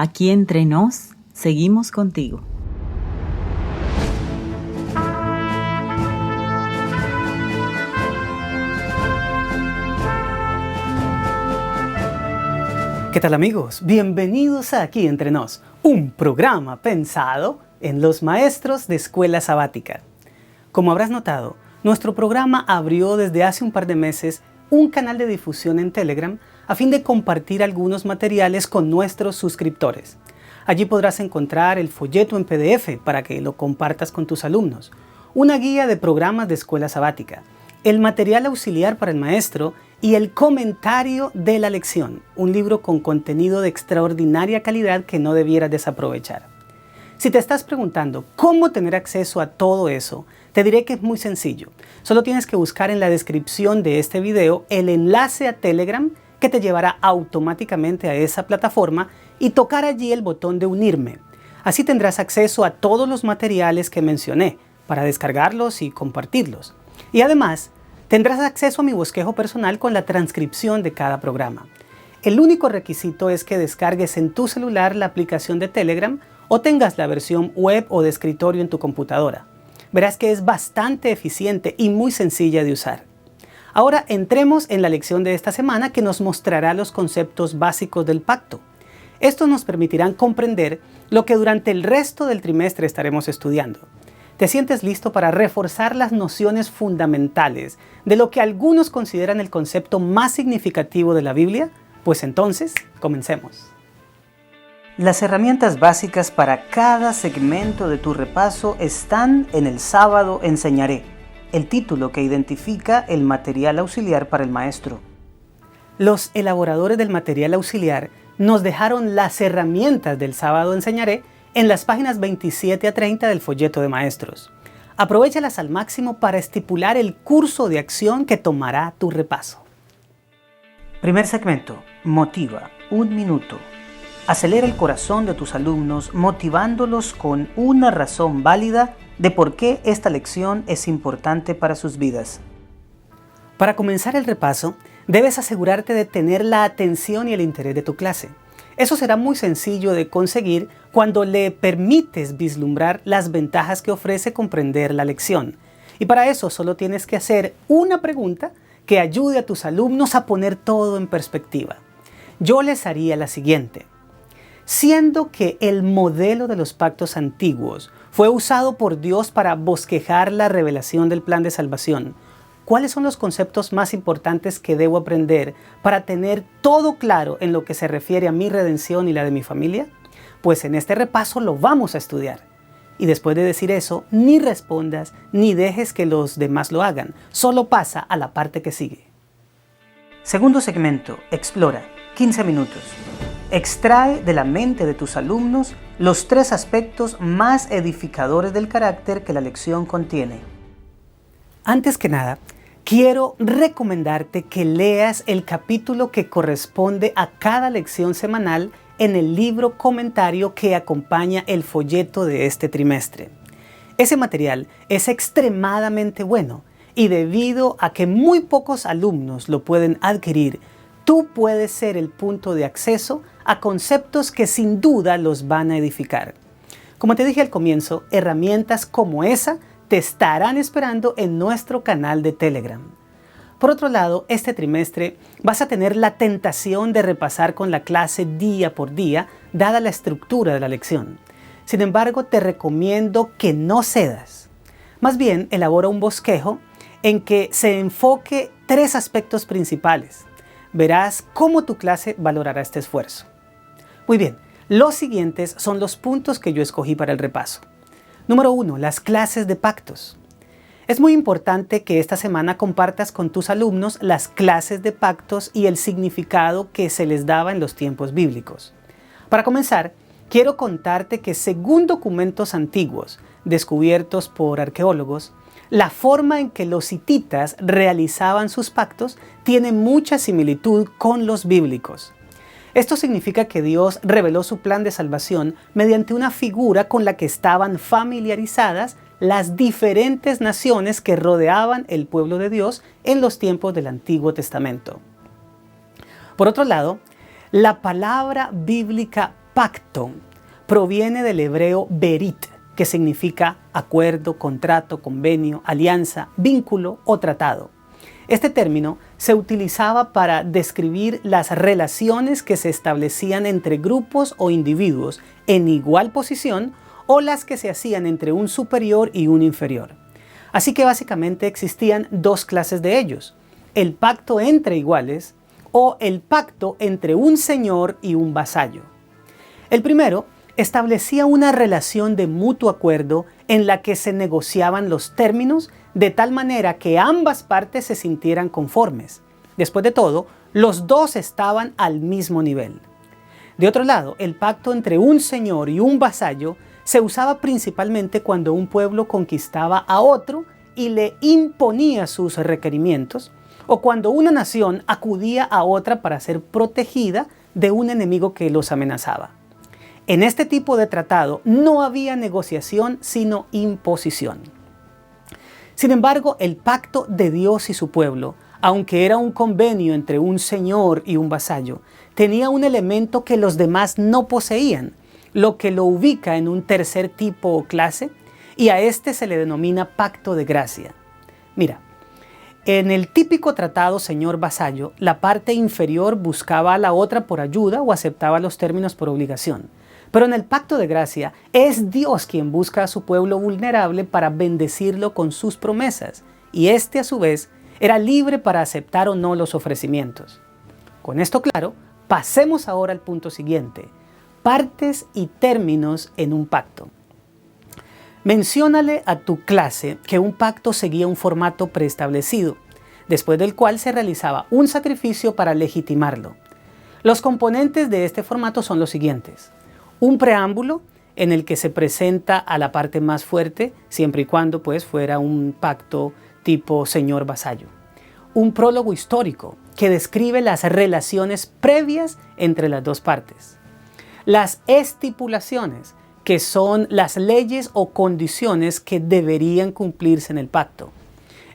Aquí entre nos, seguimos contigo. ¿Qué tal, amigos? Bienvenidos a Aquí Entre Nos, un programa pensado en los maestros de escuela sabática. Como habrás notado, nuestro programa abrió desde hace un par de meses un canal de difusión en Telegram a fin de compartir algunos materiales con nuestros suscriptores. Allí podrás encontrar el folleto en PDF para que lo compartas con tus alumnos, una guía de programas de escuela sabática, el material auxiliar para el maestro y el comentario de la lección, un libro con contenido de extraordinaria calidad que no debieras desaprovechar. Si te estás preguntando cómo tener acceso a todo eso, te diré que es muy sencillo. Solo tienes que buscar en la descripción de este video el enlace a Telegram que te llevará automáticamente a esa plataforma y tocar allí el botón de unirme. Así tendrás acceso a todos los materiales que mencioné para descargarlos y compartirlos. Y además, tendrás acceso a mi bosquejo personal con la transcripción de cada programa. El único requisito es que descargues en tu celular la aplicación de Telegram o tengas la versión web o de escritorio en tu computadora. Verás que es bastante eficiente y muy sencilla de usar. Ahora entremos en la lección de esta semana que nos mostrará los conceptos básicos del pacto. Estos nos permitirán comprender lo que durante el resto del trimestre estaremos estudiando. ¿Te sientes listo para reforzar las nociones fundamentales de lo que algunos consideran el concepto más significativo de la Biblia? Pues entonces, comencemos. Las herramientas básicas para cada segmento de tu repaso están en El Sábado Enseñaré, el título que identifica el material auxiliar para el maestro. Los elaboradores del material auxiliar nos dejaron las herramientas del Sábado Enseñaré en las páginas 27 a 30 del folleto de maestros. Aprovéchalas al máximo para estipular el curso de acción que tomará tu repaso. Primer segmento, motiva, 1 minuto. Acelera el corazón de tus alumnos motivándolos con una razón válida de por qué esta lección es importante para sus vidas. Para comenzar el repaso, debes asegurarte de tener la atención y el interés de tu clase. Eso será muy sencillo de conseguir cuando le permites vislumbrar las ventajas que ofrece comprender la lección. Y para eso solo tienes que hacer una pregunta que ayude a tus alumnos a poner todo en perspectiva. Yo les haría la siguiente. Siendo que el modelo de los pactos antiguos fue usado por Dios para bosquejar la revelación del plan de salvación, ¿cuáles son los conceptos más importantes que debo aprender para tener todo claro en lo que se refiere a mi redención y la de mi familia? Pues en este repaso lo vamos a estudiar. Y después de decir eso, ni respondas ni dejes que los demás lo hagan. Solo pasa a la parte que sigue. Segundo segmento, explora, 15 minutos. Extrae de la mente de tus alumnos los 3 aspectos más edificadores del carácter que la lección contiene. Antes que nada, quiero recomendarte que leas el capítulo que corresponde a cada lección semanal en el libro comentario que acompaña el folleto de este trimestre. Ese material es extremadamente bueno y debido a que muy pocos alumnos lo pueden adquirir, tú puedes ser el punto de acceso a conceptos que sin duda los van a edificar. Como te dije al comienzo, herramientas como esa te estarán esperando en nuestro canal de Telegram. Por otro lado, este trimestre vas a tener la tentación de repasar con la clase día por día, dada la estructura de la lección. Sin embargo, te recomiendo que no cedas. Más bien, elabora un bosquejo en que se enfoque 3 aspectos principales. Verás cómo tu clase valorará este esfuerzo. Muy bien, los siguientes son los puntos que yo escogí para el repaso. Número 1. Las clases de pactos. Es muy importante que esta semana compartas con tus alumnos las clases de pactos y el significado que se les daba en los tiempos bíblicos. Para comenzar, quiero contarte que según documentos antiguos descubiertos por arqueólogos, la forma en que los hititas realizaban sus pactos tiene mucha similitud con los bíblicos. Esto significa que Dios reveló su plan de salvación mediante una figura con la que estaban familiarizadas las diferentes naciones que rodeaban el pueblo de Dios en los tiempos del Antiguo Testamento. Por otro lado, la palabra bíblica pacto proviene del hebreo berit, que significa acuerdo, contrato, convenio, alianza, vínculo o tratado. Este término se utilizaba para describir las relaciones que se establecían entre grupos o individuos en igual posición o las que se hacían entre un superior y un inferior. Así que básicamente existían dos clases de ellos: el pacto entre iguales o el pacto entre un señor y un vasallo. El primero establecía una relación de mutuo acuerdo en la que se negociaban los términos de tal manera que ambas partes se sintieran conformes. Después de todo, los dos estaban al mismo nivel. De otro lado, el pacto entre un señor y un vasallo se usaba principalmente cuando un pueblo conquistaba a otro y le imponía sus requerimientos, o cuando una nación acudía a otra para ser protegida de un enemigo que los amenazaba. En este tipo de tratado no había negociación sino imposición. Sin embargo, el pacto de Dios y su pueblo, aunque era un convenio entre un señor y un vasallo, tenía un elemento que los demás no poseían, lo que lo ubica en un tercer tipo o clase, y a este se le denomina pacto de gracia. Mira, en el típico tratado señor-vasallo, la parte inferior buscaba a la otra por ayuda o aceptaba los términos por obligación. Pero en el pacto de gracia es Dios quien busca a su pueblo vulnerable para bendecirlo con sus promesas, y éste a su vez era libre para aceptar o no los ofrecimientos. Con esto claro, pasemos ahora al punto siguiente: partes y términos en un pacto. Menciónale a tu clase que un pacto seguía un formato preestablecido, después del cual se realizaba un sacrificio para legitimarlo. Los componentes de este formato son los siguientes: un preámbulo en el que se presenta a la parte más fuerte, siempre y cuando pues fuera un pacto tipo señor-vasallo. Un prólogo histórico que describe las relaciones previas entre las dos partes. Las estipulaciones, que son las leyes o condiciones que deberían cumplirse en el pacto.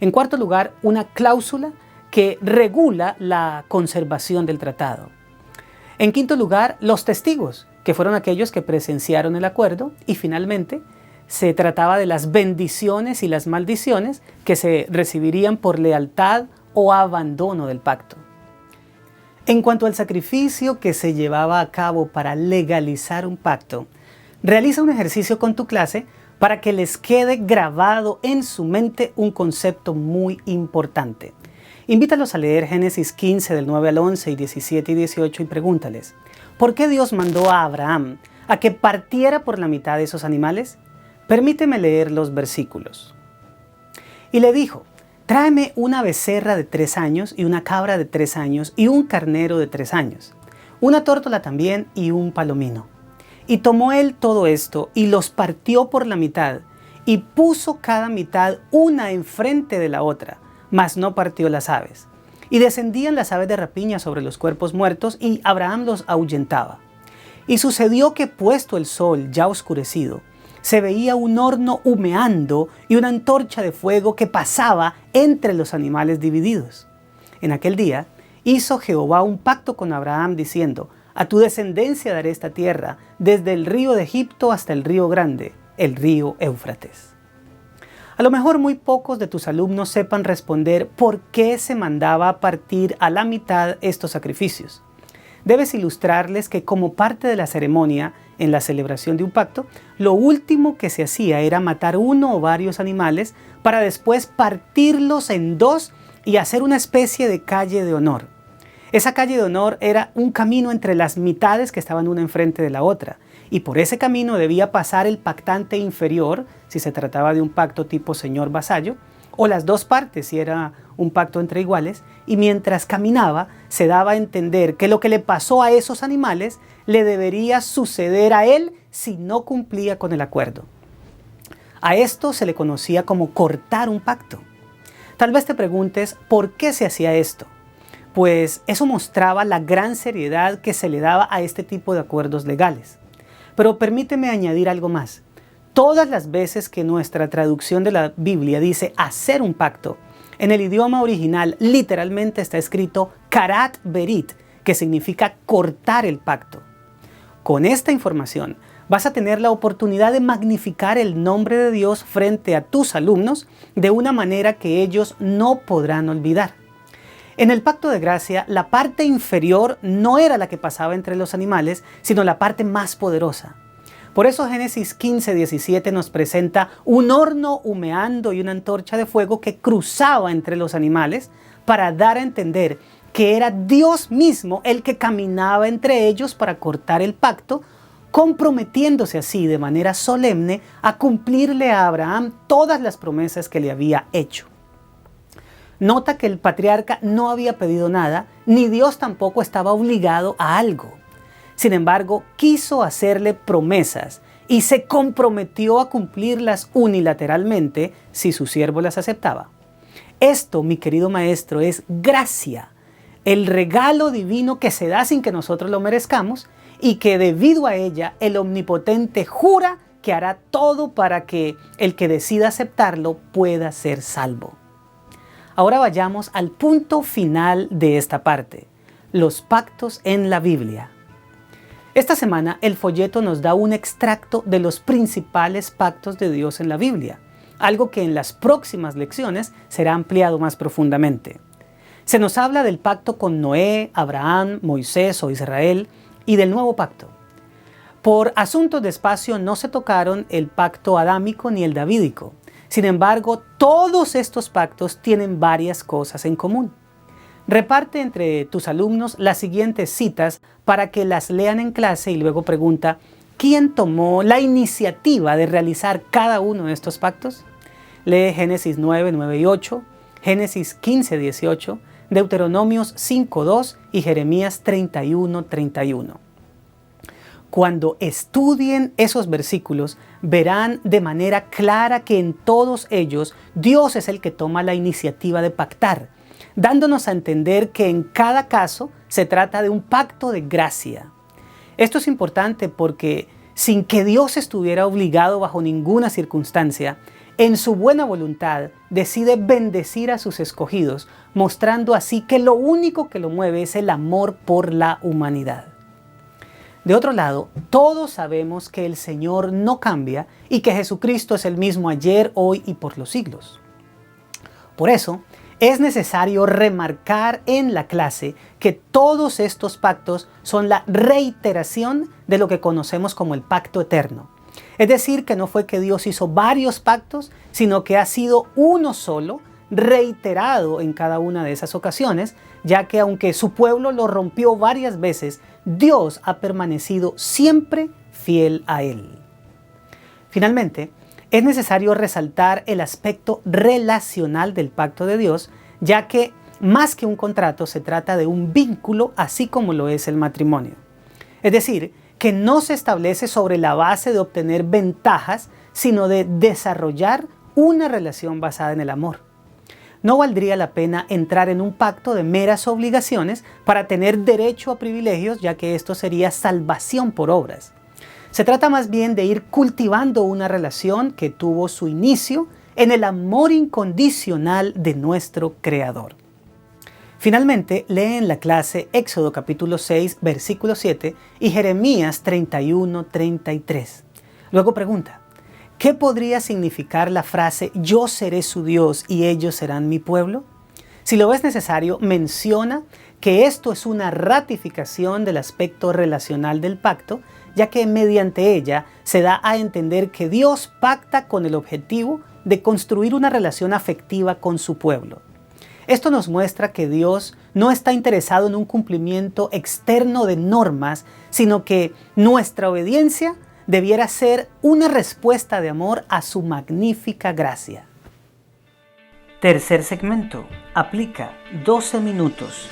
En cuarto lugar, una cláusula que regula la conservación del tratado. En quinto lugar, los testigos, que fueron aquellos que presenciaron el acuerdo, y finalmente se trataba de las bendiciones y las maldiciones que se recibirían por lealtad o abandono del pacto. En cuanto al sacrificio que se llevaba a cabo para legalizar un pacto, realiza un ejercicio con tu clase para que les quede grabado en su mente un concepto muy importante. Invítalos a leer Génesis 15 del 9 al 11 y 17 y 18 y pregúntales: ¿por qué Dios mandó a Abraham a que partiera por la mitad de esos animales? Permíteme leer los versículos. Y le dijo: tráeme una becerra de 3 años y una cabra de 3 años y un carnero de 3 años, una tórtola también y un palomino. Y tomó él todo esto y los partió por la mitad y puso cada mitad una enfrente de la otra, mas no partió las aves. Y descendían las aves de rapiña sobre los cuerpos muertos y Abraham los ahuyentaba. Y sucedió que puesto el sol ya oscurecido, se veía un horno humeando y una antorcha de fuego que pasaba entre los animales divididos. En aquel día hizo Jehová un pacto con Abraham diciendo: a tu descendencia daré esta tierra, desde el río de Egipto hasta el río grande, el río Éufrates. A lo mejor muy pocos de tus alumnos sepan responder por qué se mandaba a partir a la mitad estos sacrificios. Debes ilustrarles que como parte de la ceremonia, en la celebración de un pacto, lo último que se hacía era matar uno o varios animales para después partirlos en dos y hacer una especie de calle de honor. Esa calle de honor era un camino entre las mitades que estaban una enfrente de la otra, y por ese camino debía pasar el pactante inferior, si se trataba de un pacto tipo señor-vasallo, o las dos partes, si era un pacto entre iguales, y mientras caminaba se daba a entender que lo que le pasó a esos animales le debería suceder a él si no cumplía con el acuerdo. A esto se le conocía como cortar un pacto. Tal vez te preguntes por qué se hacía esto. Pues eso mostraba la gran seriedad que se le daba a este tipo de acuerdos legales. Pero permíteme añadir algo más. Todas las veces que nuestra traducción de la Biblia dice hacer un pacto, en el idioma original literalmente está escrito karat berit, que significa cortar el pacto. Con esta información vas a tener la oportunidad de magnificar el nombre de Dios frente a tus alumnos de una manera que ellos no podrán olvidar. En el pacto de gracia, la parte inferior no era la que pasaba entre los animales, sino la parte más poderosa. Por eso Génesis 15:17 nos presenta un horno humeando y una antorcha de fuego que cruzaba entre los animales para dar a entender que era Dios mismo el que caminaba entre ellos para cortar el pacto, comprometiéndose así de manera solemne a cumplirle a Abraham todas las promesas que le había hecho. Nota que el patriarca no había pedido nada, ni Dios tampoco estaba obligado a algo. Sin embargo, quiso hacerle promesas y se comprometió a cumplirlas unilateralmente si su siervo las aceptaba. Esto, mi querido maestro, es gracia, el regalo divino que se da sin que nosotros lo merezcamos y que debido a ella el Omnipotente jura que hará todo para que el que decida aceptarlo pueda ser salvo. Ahora vayamos al punto final de esta parte, los pactos en la Biblia. Esta semana el folleto nos da un extracto de los principales pactos de Dios en la Biblia, algo que en las próximas lecciones será ampliado más profundamente. Se nos habla del pacto con Noé, Abraham, Moisés o Israel y del nuevo pacto. Por asuntos de espacio no se tocaron el pacto adámico ni el davídico. Sin embargo, todos estos pactos tienen varias cosas en común. Reparte entre tus alumnos las siguientes citas para que las lean en clase y luego pregunta, ¿quién tomó la iniciativa de realizar cada uno de estos pactos? Lee Génesis 9, 9 y 8, Génesis 15, 18, Deuteronomios 5, 2 y Jeremías 31, 31. Cuando estudien esos versículos, verán de manera clara que en todos ellos Dios es el que toma la iniciativa de pactar, dándonos a entender que en cada caso se trata de un pacto de gracia. Esto es importante porque sin que Dios estuviera obligado bajo ninguna circunstancia, en su buena voluntad decide bendecir a sus escogidos, mostrando así que lo único que lo mueve es el amor por la humanidad. De otro lado, todos sabemos que el Señor no cambia y que Jesucristo es el mismo ayer, hoy y por los siglos. Por eso, es necesario remarcar en la clase que todos estos pactos son la reiteración de lo que conocemos como el pacto eterno. Es decir, que no fue que Dios hizo varios pactos, sino que ha sido uno solo, reiterado en cada una de esas ocasiones, ya que aunque su pueblo lo rompió varias veces, Dios ha permanecido siempre fiel a él. Finalmente, es necesario resaltar el aspecto relacional del pacto de Dios, ya que más que un contrato se trata de un vínculo, así como lo es el matrimonio. Es decir, que no se establece sobre la base de obtener ventajas, sino de desarrollar una relación basada en el amor. No valdría la pena entrar en un pacto de meras obligaciones para tener derecho a privilegios, ya que esto sería salvación por obras. Se trata más bien de ir cultivando una relación que tuvo su inicio en el amor incondicional de nuestro Creador. Finalmente, lee en la clase Éxodo capítulo 6, versículo 7 y Jeremías 31, 33. Luego pregunta, ¿qué podría significar la frase «Yo seré su Dios y ellos serán mi pueblo»? Si lo ves necesario, menciona que esto es una ratificación del aspecto relacional del pacto, ya que mediante ella se da a entender que Dios pacta con el objetivo de construir una relación afectiva con su pueblo. Esto nos muestra que Dios no está interesado en un cumplimiento externo de normas, sino que nuestra obediencia debiera ser una respuesta de amor a su magnífica gracia. Tercer segmento. Aplica 12 minutos.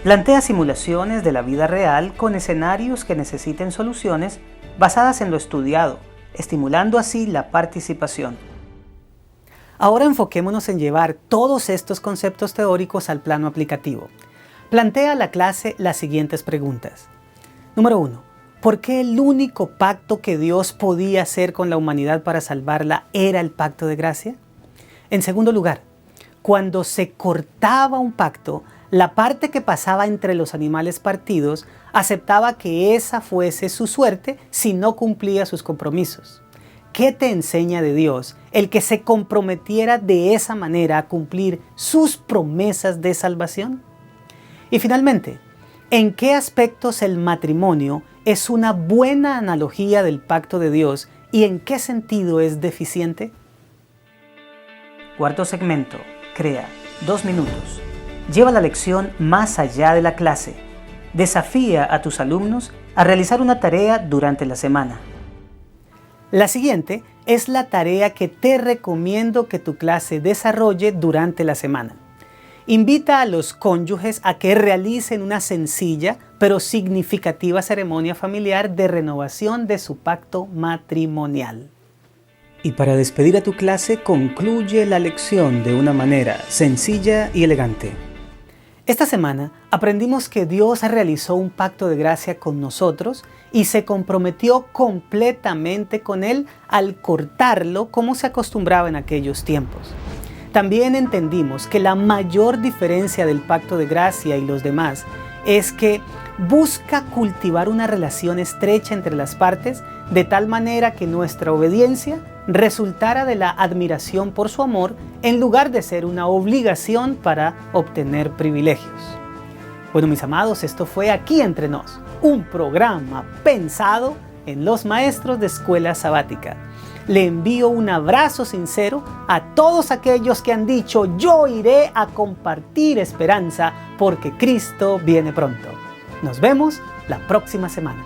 Plantea simulaciones de la vida real con escenarios que necesiten soluciones basadas en lo estudiado, estimulando así la participación. Ahora enfoquémonos en llevar todos estos conceptos teóricos al plano aplicativo. Plantea a la clase las siguientes preguntas. Número 1. ¿Por qué el único pacto que Dios podía hacer con la humanidad para salvarla era el pacto de gracia? En segundo lugar, cuando se cortaba un pacto, La parte que pasaba entre los animales partidos aceptaba que esa fuese su suerte si no cumplía sus compromisos. ¿Qué te enseña de Dios el que se comprometiera de esa manera a cumplir sus promesas de salvación? Y finalmente, ¿en qué aspectos el matrimonio es una buena analogía del pacto de Dios y en qué sentido es deficiente? Cuarto segmento. Crea 2 minutos. Lleva la lección más allá de la clase. Desafía a tus alumnos a realizar una tarea durante la semana. La siguiente es la tarea que te recomiendo que tu clase desarrolle durante la semana. Invita a los cónyuges a que realicen una sencilla pero significativa ceremonia familiar de renovación de su pacto matrimonial. Y para despedir a tu clase, concluye la lección de una manera sencilla y elegante. Esta semana aprendimos que Dios realizó un pacto de gracia con nosotros y se comprometió completamente con Él al cortarlo como se acostumbraba en aquellos tiempos. También entendimos que la mayor diferencia del pacto de gracia y los demás es que busca cultivar una relación estrecha entre las partes de tal manera que nuestra obediencia resultara de la admiración por su amor en lugar de ser una obligación para obtener privilegios. Bueno, mis amados, esto fue Aquí Entre Nos, un programa pensado en los maestros de escuela sabática. Le envío un abrazo sincero a todos aquellos que han dicho: yo iré a compartir esperanza porque Cristo viene pronto. Nos vemos la próxima semana.